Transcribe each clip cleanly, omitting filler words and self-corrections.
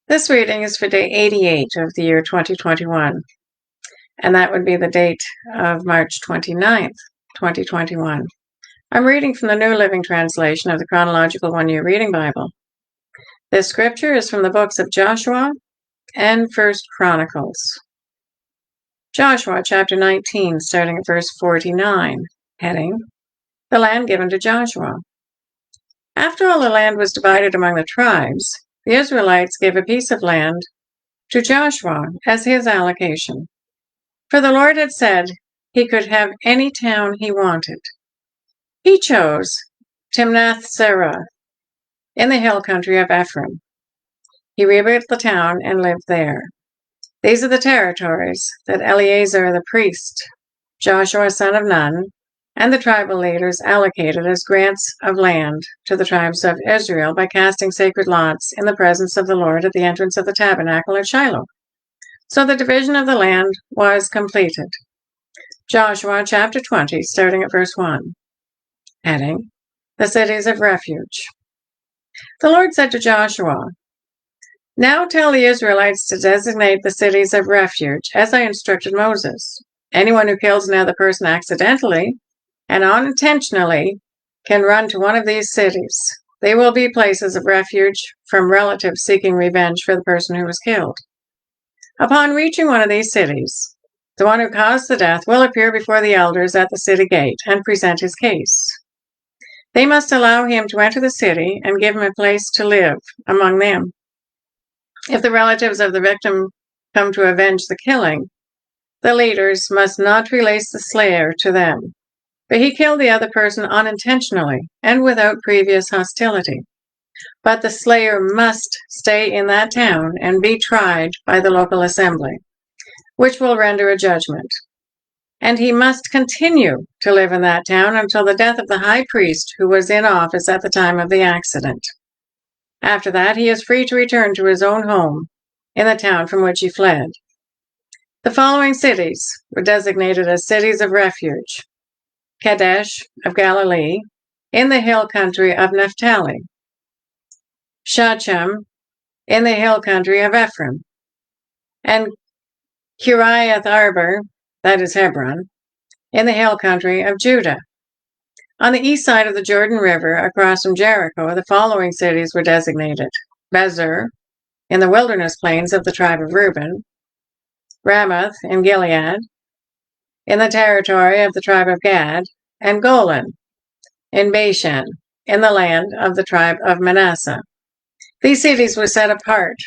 This reading is for day 88 of the year 2021, and that would be the date of March 29th, 2021. I'm reading from the New Living Translation of the Chronological One-Year Reading Bible. This scripture is from the books of Joshua and 1st Chronicles. Joshua chapter 19, starting at verse 49, heading, The Land Given to Joshua. After all the land was divided among the tribes, the Israelites gave a piece of land to Joshua as his allocation. For the Lord had said he could have any town he wanted. He chose Timnath-serah in the hill country of Ephraim. He rebuilt the town and lived there. These are the territories that Eleazar the priest, Joshua son of Nun, and the tribal leaders allocated as grants of land to the tribes of Israel by casting sacred lots in the presence of the Lord at the entrance of the tabernacle at Shiloh. So the division of the land was completed. Joshua chapter 20, starting at verse 1. Heading, The Cities of Refuge. The Lord said to Joshua, Now tell the Israelites to designate the cities of refuge, as I instructed Moses. Anyone who kills another person accidentally and unintentionally can run to one of these cities. They will be places of refuge from relatives seeking revenge for the person who was killed. Upon reaching one of these cities, the one who caused the death will appear before the elders at the city gate and present his case. They must allow him to enter the city and give him a place to live among them. If the relatives of the victim come to avenge the killing, the leaders must not release the slayer to them. But he killed the other person unintentionally and without previous hostility. But the slayer must stay in that town and be tried by the local assembly, which will render a judgment. And he must continue to live in that town until the death of the high priest who was in office at the time of the accident. After that, he is free to return to his own home in the town from which he fled. The following cities were designated as cities of refuge: Kadesh of Galilee, in the hill country of Naphtali; Shechem, in the hill country of Ephraim; and Kiriath-Arba, that is Hebron, in the hill country of Judah. On the east side of the Jordan River, across from Jericho, the following cities were designated: Bezer, in the wilderness plains of the tribe of Reuben; Ramoth in Gilead, in the territory of the tribe of Gad; and Golan, in Bashan, in the land of the tribe of Manasseh. These cities were set apart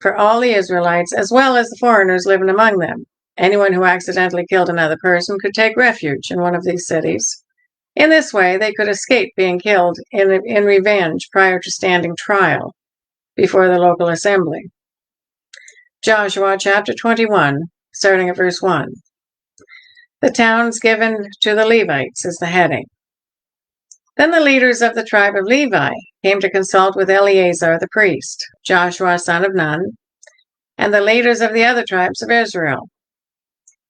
for all the Israelites as well as the foreigners living among them. Anyone who accidentally killed another person could take refuge in one of these cities. In this way, they could escape being killed in revenge prior to standing trial before the local assembly. Joshua chapter 21, starting at verse 1. The towns given to the Levites is the heading. Then the leaders of the tribe of Levi came to consult with Eleazar the priest, Joshua son of Nun, and the leaders of the other tribes of Israel.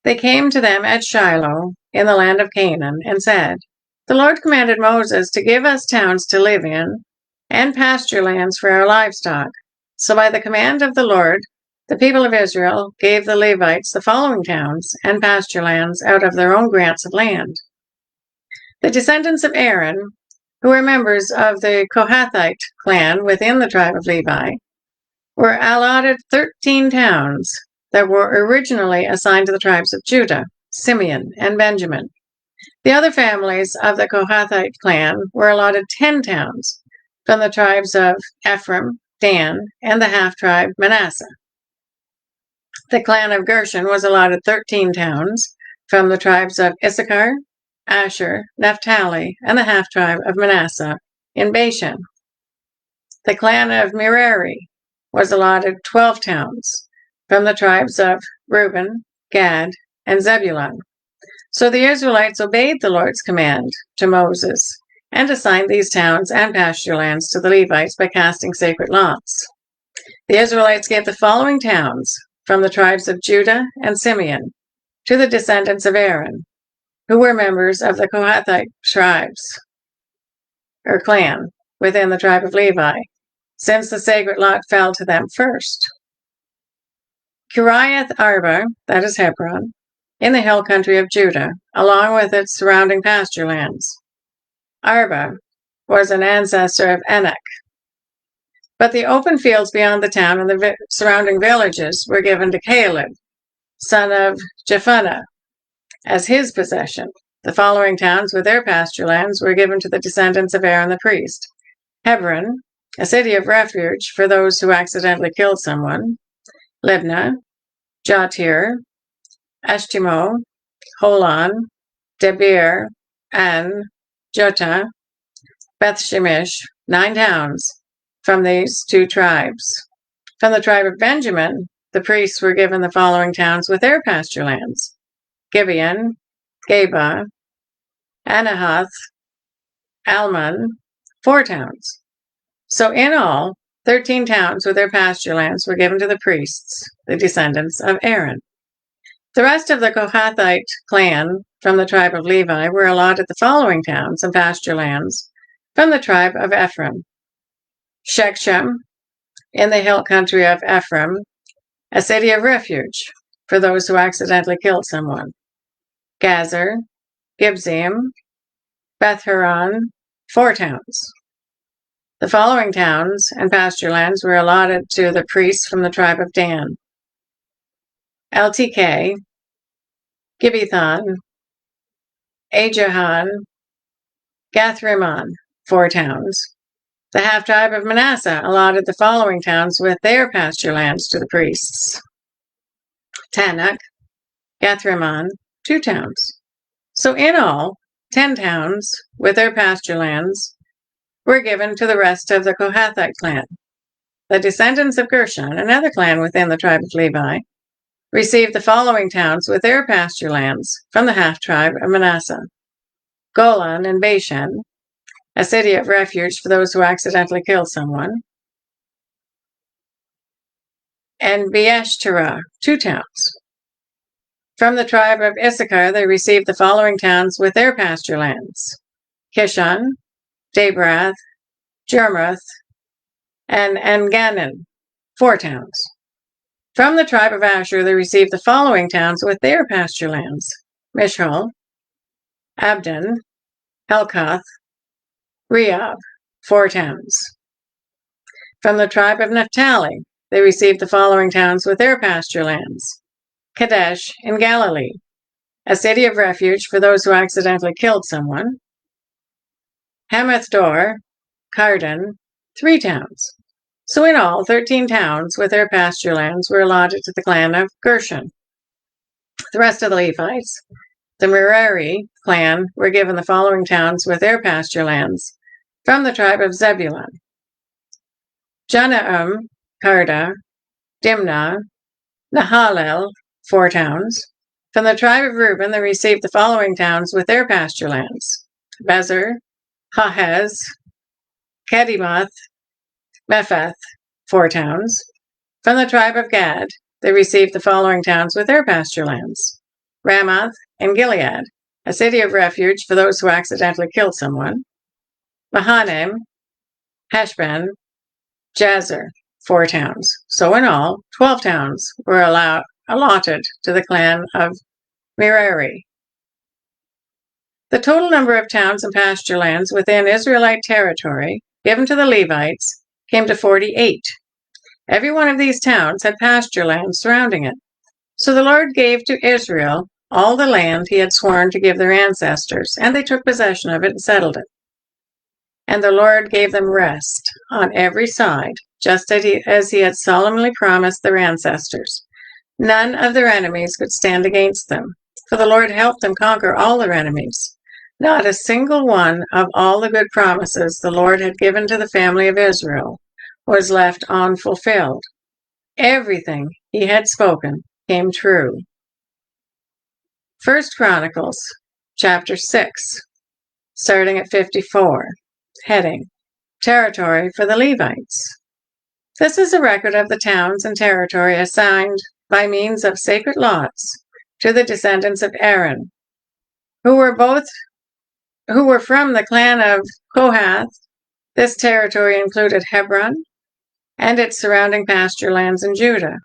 They came to them at Shiloh in the land of Canaan and said, The Lord commanded Moses to give us towns to live in and pasture lands for our livestock. So by the command of the Lord, the people of Israel gave the Levites the following towns and pasture lands out of their own grants of land. The descendants of Aaron, who were members of the Kohathite clan within the tribe of Levi, were allotted 13 towns that were originally assigned to the tribes of Judah, Simeon, and Benjamin. The other families of the Kohathite clan were allotted 10 towns from the tribes of Ephraim, Dan, and the half-tribe Manasseh. The clan of Gershon was allotted 13 towns from the tribes of Issachar, Asher, Naphtali, and the half-tribe of Manasseh in Bashan. The clan of Merari was allotted 12 towns from the tribes of Reuben, Gad, and Zebulun. So the Israelites obeyed the Lord's command to Moses and assigned these towns and pasture lands to the Levites by casting sacred lots. The Israelites gave the following towns from the tribes of Judah and Simeon to the descendants of Aaron, who were members of the Kohathite tribes, or clan, within the tribe of Levi: since the sacred lot fell to them first. Kiriath Arba, that is Hebron, in the hill country of Judah, along with its surrounding pasture lands. Arba was an ancestor of Enoch. But the open fields beyond the town and the surrounding villages were given to Caleb, son of Jephunneh, as his possession. The following towns with their pasture lands were given to the descendants of Aaron the priest: Hebron, a city of refuge for those who accidentally killed someone; Libnah, Jatir, Eshtimo, Holon, Debir, and Jotah, Bethshemesh, 9 towns from these 2 tribes. From the tribe of Benjamin, the priests were given the following towns with their pasture lands: Gibeon, Geba, Anahath, Almon, 4 towns. So in all, 13 towns with their pasture lands were given to the priests, the descendants of Aaron. The rest of the Kohathite clan from the tribe of Levi were allotted the following towns and pasture lands from the tribe of Ephraim: Shechem, in the hill country of Ephraim, a city of refuge for those who accidentally killed someone; Gazer, Gibzim, Beth-horon, 4 towns. The following towns and pasture lands were allotted to the priests from the tribe of Dan: Eltekeh, Gibbethon, Ajahan, Gathrimmon, 4 towns. The half-tribe of Manasseh allotted the following towns with their pasture lands to the priests: Tanakh, Gathrimmon, 2 towns. So in all, 10 towns with their pasture lands were given to the rest of the Kohathite clan. The descendants of Gershon, another clan within the tribe of Levi, received the following towns with their pasture lands from the half-tribe of Manasseh: Golan and Bashan, a city of refuge for those who accidentally killed someone; and Beeshterah, 2 towns. From the tribe of Issachar they received the following towns with their pasture lands: Kishon, Dabrath, Jermuth, and Engannon, 4 towns. From the tribe of Asher they received the following towns with their pasture lands: Mishal, Abdon, Helkath, Rehob, 4 towns. From the tribe of Naphtali they received the following towns with their pasture lands: Kadesh in Galilee, a city of refuge for those who accidentally killed someone; Hamathdor, Cardan, 3 towns. So in all, 13 towns with their pasture lands were allotted to the clan of Gershon. The rest of the Levites, the Merari clan, were given the following towns with their pasture lands from the tribe of Zebulun: Janaum, Karda, Dimnah, Nahalel, 4 towns. From the tribe of Reuben they received the following towns with their pasture lands: Bezer, Hahez, Kedemoth, Mepheth, 4 towns. From the tribe of Gad they received the following towns with their pasture lands: Ramoth and Gilead, a city of refuge for those who accidentally killed someone; Mahanaim, Heshbon, Jazer, 4 towns. So in all, 12 towns were allotted to the clan of Merari. The total number of towns and pasture lands within Israelite territory given to the Levites came to 48. Every one of these towns had pasture land surrounding it. So the Lord gave to Israel all the land he had sworn to give their ancestors, and they took possession of it and settled it. And the Lord gave them rest on every side, just as he had solemnly promised their ancestors. None of their enemies could stand against them, for the Lord helped them conquer all their enemies. Not a single one of all the good promises the Lord had given to the family of Israel was left unfulfilled. Everything he had spoken came true. 1 Chronicles, chapter 6, starting at 54, heading, Territory for the Levites. This is a record of the towns and territory assigned by means of sacred lots to the descendants of Aaron, who were from the clan of Kohath. This territory included Hebron, and its surrounding pasture lands in Judah.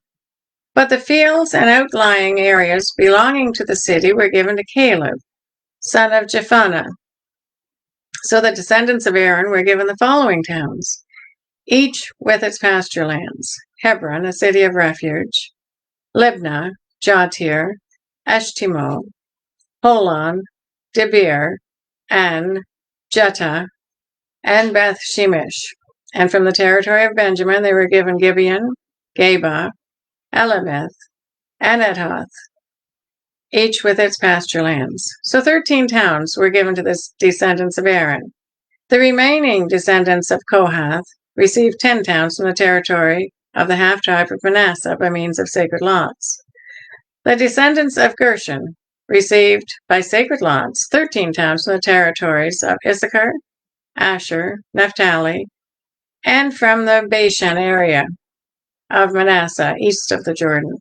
But the fields and outlying areas belonging to the city were given to Caleb, son of Jephunneh. So the descendants of Aaron were given the following towns, each with its pasture lands: Hebron, a city of refuge; Libnah, Jatir, Eshtimo, Holon, Debir, and Jetah, and Beth Shemesh. And from the territory of Benjamin they were given Gibeon, Geba, Elameth, and Anathoth, each with its pasture lands. So 13 towns were given to the descendants of Aaron. The remaining descendants of Kohath received 10 towns from the territory of the half-tribe of Manasseh by means of sacred lots. The descendants of Gershon received by sacred lots 13 towns from the territories of Issachar, Asher, Naphtali, and from the Bashan area of Manasseh, east of the Jordan.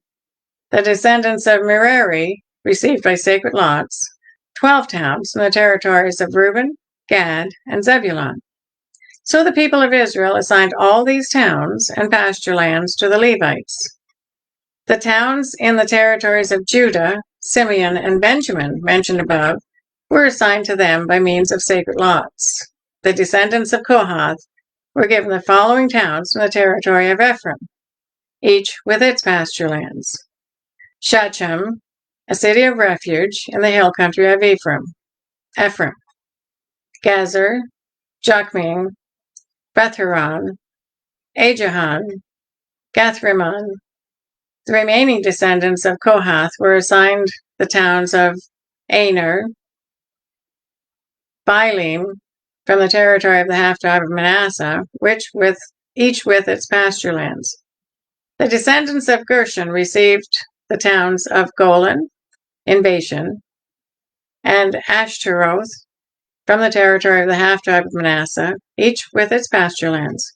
The descendants of Merari received by sacred lots 12 towns from the territories of Reuben, Gad, and Zebulun. So the people of Israel assigned all these towns and pasture lands to the Levites. The towns in the territories of Judah, Simeon, and Benjamin mentioned above were assigned to them by means of sacred lots. The descendants of Kohath were given the following towns from the territory of Ephraim, each with its pasture lands: Shechem, a city of refuge in the hill country of Ephraim; Gazer, Jokmeam, Beth-horon, Ajahan, Gathrimmon. The remaining descendants of Kohath were assigned the towns of Aner, Bileam, from the territory of the half-tribe of Manasseh, each with its pasture lands. The descendants of Gershon received the towns of Golan in Bashan and Ashtaroth from the territory of the half-tribe of Manasseh, each with its pasture lands.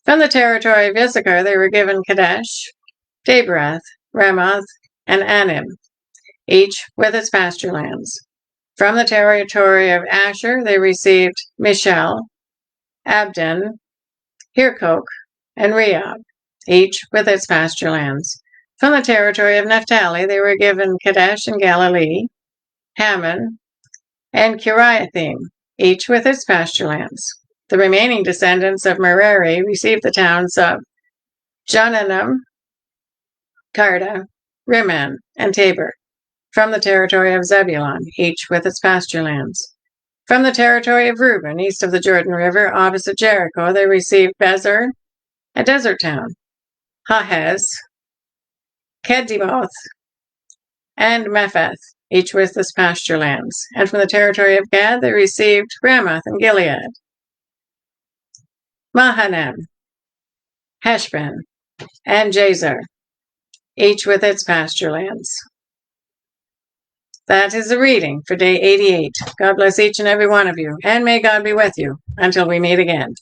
From the territory of Issachar they were given Kadesh, Dabrath, Ramoth, and Anim, each with its pasture lands. From the territory of Asher they received Mishal, Abdon, Hirkok, and Rehob, each with its pasture lands. From the territory of Naphtali they were given Kadesh in Galilee, Hammon, and Kiriathaim, each with its pasture lands. The remaining descendants of Merari received the towns of Jonanim, Karda, Rimmon, and Tabor, from the territory of Zebulun, each with its pasture lands. From the territory of Reuben, east of the Jordan River, opposite Jericho, they received Bezer, a desert town, Hahez, Kedemoth, and Mepheth, each with its pasture lands. And from the territory of Gad they received Ramoth and Gilead, Mahanaim, Heshbon, and Jazer, each with its pasture lands. That is the reading for day 88. God bless each and every one of you, and may God be with you until we meet again.